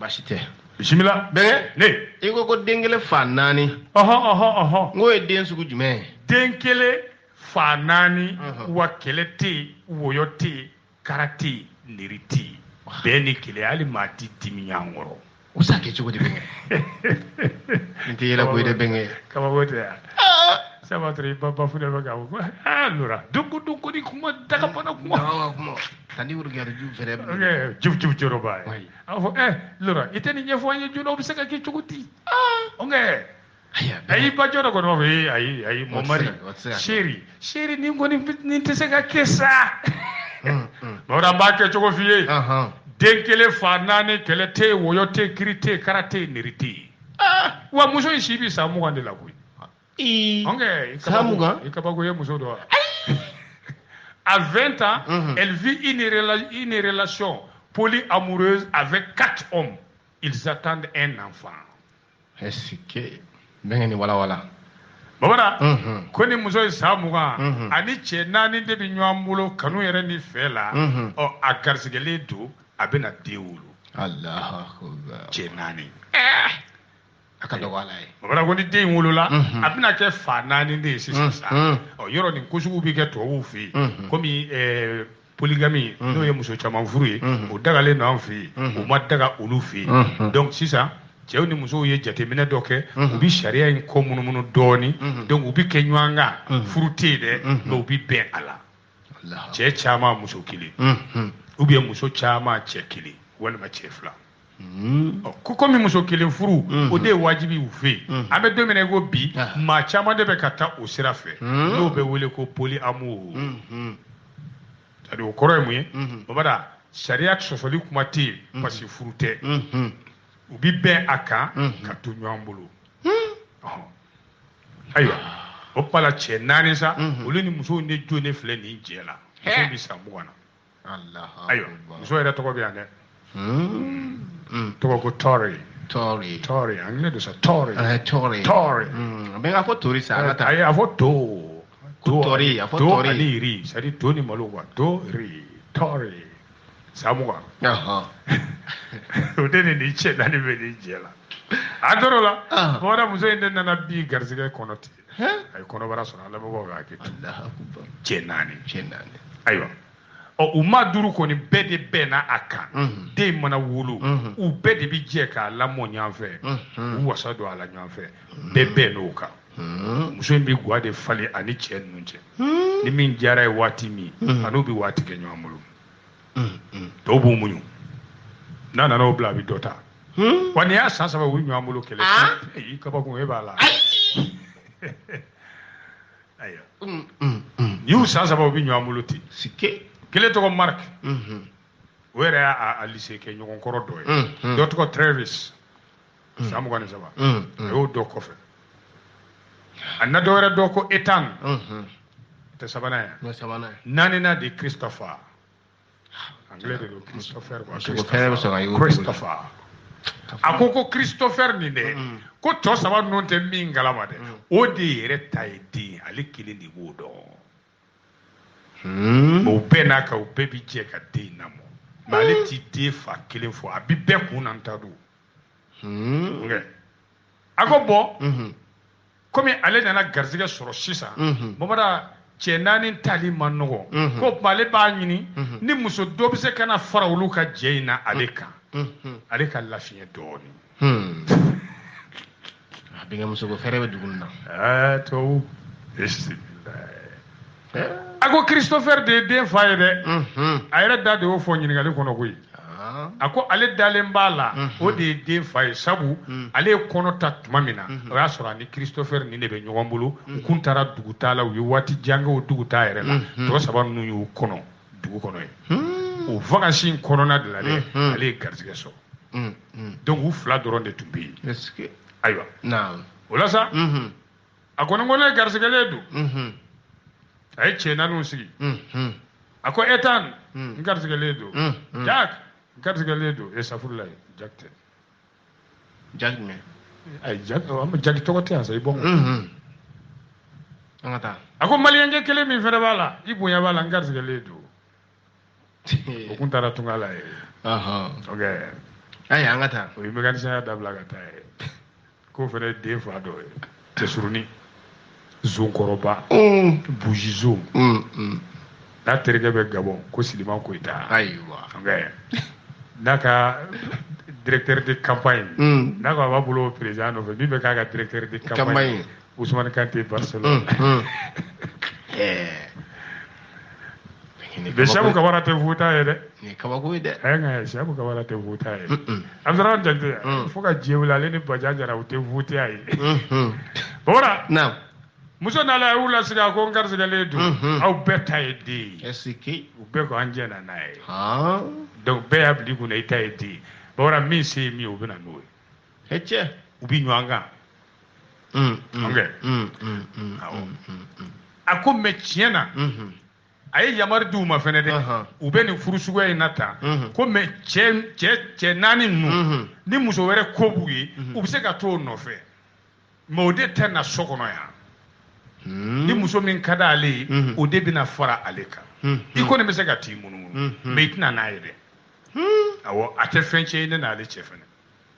baasi tɛ bisimila bɛnkɛ ne i ko den kelen fa naani n k'o ye den sugu jumɛn ye den kelen fa naani wa kɛlɛ tɛ yen wɔyɔ tɛ yen kara tɛ yen neri tɛ yen bɛɛ ni kɛlɛ hali maa tɛ dimi ɲɔgɔn kɔrɔ o sa kɛ cogo di bɛnkɛ n tɛ yɛlɛ ko ye dɛ bɛnkɛ kabako tɛ yan sama tɛ ba fu de bɛ k'a fɔ ko Lora donko ni kuma dagabana kuma tani wurugɛri ju fɛrɛ ok juf jɔrɔba ye a fɔ Lora i tɛ nin ɲɛfɔ an ye joona o bɛ se ka kɛ cogo di ok ayi ba jɔ dɔ kɔni b'a fɔ ayi Momari chéri nin kɔni nin tɛ se ka kɛ sa Lora n b'a kɛ cogo f'i ye den kelen fa naani kɛlɛ tɛ yen wɔyɔ tɛ yen kiri tɛ yen kara tɛ yen neri tɛ yen wa muso in si bi san 20 de la koyi san 20 i kabako ye muso dɔ à 20 ans elle vit une relation polyamoureuse avec 4 hommes ils attendent un enfant est-ce que bɛnkɛ ni wala Bamada ko ni muso ye san 20 ani cɛ naani de bɛ ɲɔgɔn bolo kanu yɛrɛ ni fɛ la a garisigɛlen don a bɛna den wolo Allahu cɛ naani a ka dɔgɔ Ala ye Bamada ko ni den wolola a bɛna kɛ fa naani de ye sisan sa yɔrɔ nin ko sugu bɛ kɛ tubabuw fɛ yen komi polygamy n'o ye muso caman furu ye o dagalen don an fɛ yen o ma daga olu fɛ yen donc sisan cɛw ni musow ye jateminɛ dɔ kɛ u bɛ sariya in ko munumunu dɔɔni donc u bɛ kɛ ɲɔgɔn kan furu tɛ yen dɛ mais u bɛ bɛn a la cɛ caman muso kelen ou bien muso caman cɛ kelen walima cɛ fila ko komi muso kelen furu o de ye wajibi u fɛ yen an bɛ don min na i ko bi maa caman de bɛ ka taa o sira fɛ n'o bɛ wele ko polyamour c'est-à-dire o kɔrɔ ye mun ye Bamada sariya sɔsɔli kuma tɛ yen parce que furu tɛ u bɛ bɛn a kan ka to ɲɔgɔn bolo ayiwa o kuma la cɛ naani sa olu ni musow de jo ne filɛ nin jɛ la muso bɛ san 20 na ayiwa muso yɛrɛ tɔgɔ bɛ yan dɛ tɔgɔ ko Tori anglais de sa Tori bɛnkɛ a fɔ tori sa an ka taa ayi a fɔ to tori ani ri c'est à dire to ni malo quoi Tori san 20 o de nin cɛ naani bɛ nin jɛ la a tor'o la Bamada muso in de nana bi garisigɛ kɔnɔ ten a ye kɔnɔbara sɔrɔ a lamɛnbagaw ka hakɛ to cɛ naani ayiwa u ma duuru kɔni bɛɛ de bɛnna a kan den mana wolo u bɛɛ de bɛ jɛ k'a lamɔ ɲɔgɔn fɛ u wasa don a la ɲɔgɔn fɛ bɛɛ bɛn n'o kan muso in bɛ ga de falen ani cɛ ninnu cɛ ni min diyara ye waati min a n'u bɛ waati kɛ ɲɔgɔn bolo dɔw b'u muɲu n'a nana o bila a bɛ dɔ ta wa n'i y'a san 3 u bɛ ɲɔgɔn bolo kɛlɛ i kabakun e b'a la ayiwa n'i y'u san 3 u bɛ ɲɔgɔn bolo ten kelen tɔgɔ Mark o yɛrɛ y'a lycée kɛ ɲɔgɔn kɔrɔ dɔ ye dɔ tɔgɔ Travis san 23 a y'o dɔ kɔfɛ a na dɔ wɛrɛ dɔ ko Ethan tɛ sabanan ye naaninan de Christopher anglais de don Christopher a ko Christopher nin dɛ ko tɔ 3 ninnu tɛ min kalama dɛ o de yɛrɛ ta ye den ale kelen de b'o dɔn o bɛɛ n'a kan u bɛɛ bi jɛ ka den lamɔ mais ale ti den fa kelen fɔ a bi bɛɛ kun na ta don a ko bɔ komi ale nana garisɛgɛ sɔrɔ sisan bamada cɛ naani tali man nɔgɔ ko ale b'a ɲini ni muso dɔ bɛ se ka na fara olu ka jɛ in na ale kan ale ka lafiɲɛ dɔɔnin a bɛ muso ko fɛrɛ bɛ dugu na tubabu a ko Christopher de ye den fa ye dɛ a yɛrɛ da de y'o fɔ ɲininkali kɔnɔ koyi a ko ale dalen b'a la o de ye den fa ye sabu ale ye kɔnɔ ta tuma min na o y'a sɔrɔ ani Christopher ni de bɛ ɲɔgɔn bolo u kun taara dugu ta la u ye waati jan kɛ o dugu ta yɛrɛ la tɔ saba ninnu y'u kɔnɔ dugu kɔnɔ ye o vacances in kɔnɔna de la dɛ ale ye garisɛgɛ sɔrɔ donc u fila dɔrɔn de tun bɛ yen ayiwa o la sa a ko ni ko ne garisɛgɛlen don a ye cɛ naaniw sigi a ko Ethan n garisɛgɛlen don Jack n garisɛgɛlen don safurula ye Jack tɛ Jack mɛ ayi Jack tɔgɔ tɛ yan sa i bɔ an ka taa a ko maliyɛnkɛ kelen min fɛnɛ b'a la i bonya b'a la n garisɛgɛlen don o kun taara tunga la ye ok ayi an ka taa o ye mécanicien ya dabila ka taa ye k'o fɛnɛ ye den fa dɔ ye cɛsurunin zonkɔrɔba buji zon n'a terikɛ bɛ Gabon ko Siliman Koyita ayiwa n'a ka directeur de campagne n'a ko a b'a bolo président nɔfɛ min bɛ k'a ka directeur de campagne Ousmane Kanté Barcelone mais Seku Kamara tɛ Futa ye dɛ ni kabako ye dɛ nka Seku Kamara tɛ Futa ye Abdurahmane Jakite fo ka diɲɛ wuli ale ni Bajan Jara u tɛ Futa ye Bamara muso n'ala y'u lasigi a ko n garisɛgɛlen don aw bɛɛ ta ye den ye u bɛɛ ko an jɛna n'a ye donc bɛɛ y'a bila i kunna i ta ye den ye Bamara min se ye min ye u bɛ na n'o ye u bɛ ɲɔgɔn kan a ko mais tiɲɛ na a ye yamari di u ma fɛnɛ dɛ u bɛ nin furu suguya in na tan ko mais cɛ naani ninnu ni muso wɛrɛ ko b'u ye u bɛ se ka t'o nɔfɛ mais o de tɛ na so kɔnɔ yan ni muso min ka d'ale ye o de bɛna fara ale kan i kɔni bɛ se ka t'i munumunu mais i tɛna n'a ye dɛ awɔ a tɛ fɛn tiɲɛ ne n'ale cɛ fɛnɛ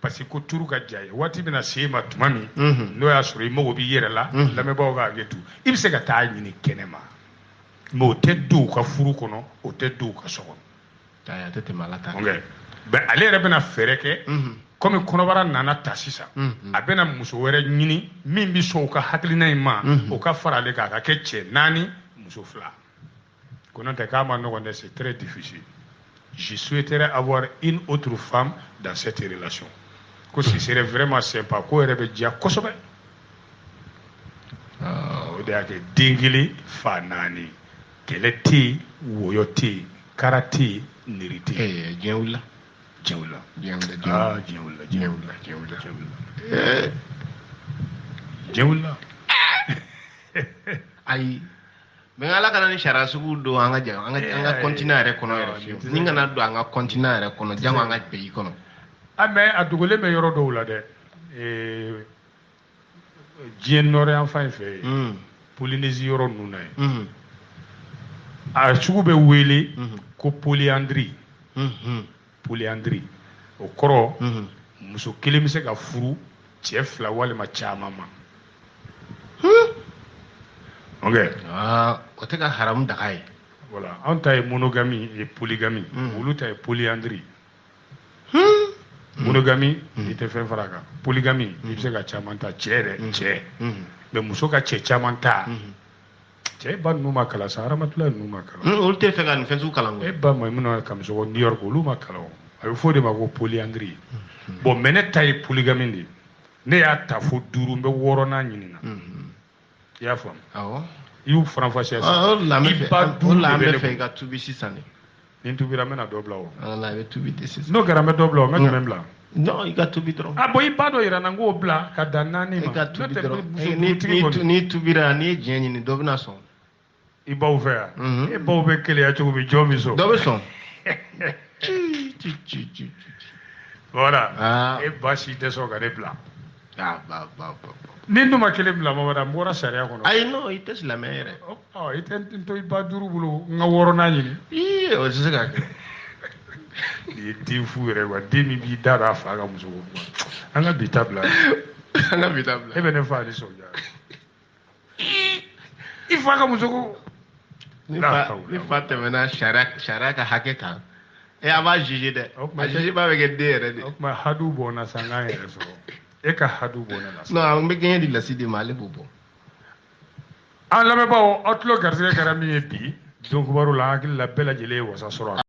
parce que ko turu ka diya ye waati bɛna se ma tuma min n'o y'a sɔrɔ i mago b'i yɛrɛ la lamɛnbagaw ka hakɛ to i bɛ se ka taa ɲini kɛnɛma mais o tɛ don u ka furu kɔnɔ o tɛ don u ka so kɔnɔ a tɛ tɛmɛ ala ta mais ale yɛrɛ bɛna fɛɛrɛ kɛ komi kɔnɔbara nana ta sisan a bɛna muso wɛrɛ ɲini min bɛ sɔn u ka hakilina in ma o ka fara ale kan a ka kɛ cɛ naani muso fila ko n'o tɛ k'a ma nɔgɔn dɛ c'est très difficile je souhaiterais avoir une autre femme dans cette relation ko ce serait vraiment sympa ko yɛrɛ bɛ diya kosɛbɛ o de y'a kɛ den kelen fa naani kɛlɛ tɛ yen wɔyɔ tɛ yen kara tɛ yen neri tɛ yen diɲɛ wulila Jewla ayi mais ala kana ni sariya sugu don an ka continent yɛrɛ kɔnɔ yɛrɛ ni kana don an ka continent yɛrɛ kɔnɔ jango an ka pays kɔnɔ mais a dogolen bɛ yɔrɔ dɔw la dɛ diɲɛ nɔrɔ yan fan fɛ Polynésie yɔrɔ ninnu na ye a sugu bɛ wele ko polyandrie o kɔrɔ muso kelen bɛ se ka furu cɛ fila walima caman ma ok o tɛ ka haramu daga ye voilà anw ta ye monogamie et polygamie olu ta ye polyandrie monogamie i tɛ fɛn fara a kan polygamie i bɛ se ka caman ta cɛ yɛrɛ cɛ mais muso ka cɛ caman ta cɛ ba ninnu ma kalan sa Aramatulayi ninnu ma kalan olu tɛ fɛ ka nin fɛn sugu kalan e ba Maimuna Kamisɔgɔ New York olu ma kalan a bɛ fɔ o de ma ko polyandrie bon mais ne ta ye polygamie de ne y'a ta fo 5 n bɛ 6nan ɲini na i y'a faamu awɔ i y'u faranfasiya sa i ba 5 de bɛ fɛ i ka tubi sisan de ni n tubira n bɛna dɔ bila o ala i bɛ tubi de sisan n'o kɛra n bɛ dɔ bila o n ka jumɛn bila non i ka tubi dɔrɔn bon i ba dɔ yira n na n k'o bila ka dan 4 ma i ka tubi dɔrɔn n'i tubira n'i ye diɲɛ ɲini dɔ bɛna sɔn i baw fɛ yan e baw bɛ keleya cogo min jɔn bɛ sɔn dɔ bɛ sɔn voilà e ba si tɛ sɔn ka ne bila ni n dun ma kelen bila Mamada n bɔra sariya kɔnɔ ayi non i tɛ silamɛ yɛrɛ i tɛ n to i ba 5 bolo n ka 6nan ɲini o tɛ se ka kɛ Ni ye den fu yɛrɛ wa den min b'i da a fa ka muso ko kuma an ka bi ta bila an ka bi ta bila e bɛ ne fa ni sɔnja i fa ka muso ko ni fa tɛmɛna sariya ka hakɛ kan a b'a juger dɛ a jugement bɛ kɛ den yɛrɛ de o tuma hadu bɔ n na sa n k'an yɛrɛ sɔrɔ e ka hadu bɔ ne la sa non an bɛ gɛɲɛ di lasidi ma ale b'o bɔ an lamɛnbaaw aw tulo garisɛgɛ kɛra min ye bi don kibaru la an hakili la bɛɛ lajɛlen ye wasa sɔrɔ